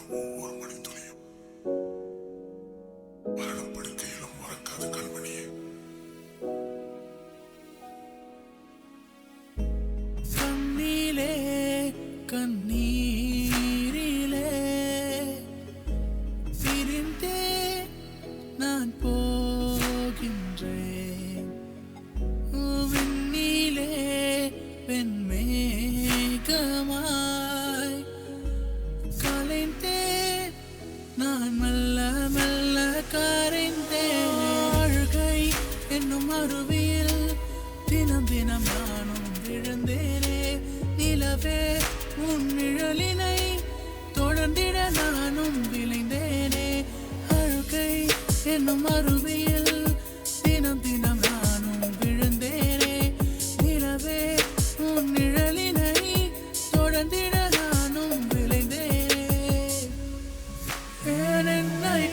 ஒவ்வொரு மணித்துளியும் மரணப்படுக்கையிலும் மறக்காத கல்மணியே. கண்ணிலே கண்ணீரிலே பிரிந்தே நான் போகின்றேன். விண்ணிலே வெண்மேகமாய் கலைந்தேன் நான் மெல்ல மெல்ல கரைந்தேன். அழுகை என்னும் அருவியில் தினம் தினம் நானும் விழுந்தேனே. நிலவே உன் நிழலினை தொடர்ந்திட நானும் விளைந்தேனே. அழுகை என்னும் அருவியில் தினம் தினம் நானும் விழுந்தேனே. நிலவே உன் நிழலினை தொடர்ந்திட நானும் விளைந்தேனே. ஏன் என்னை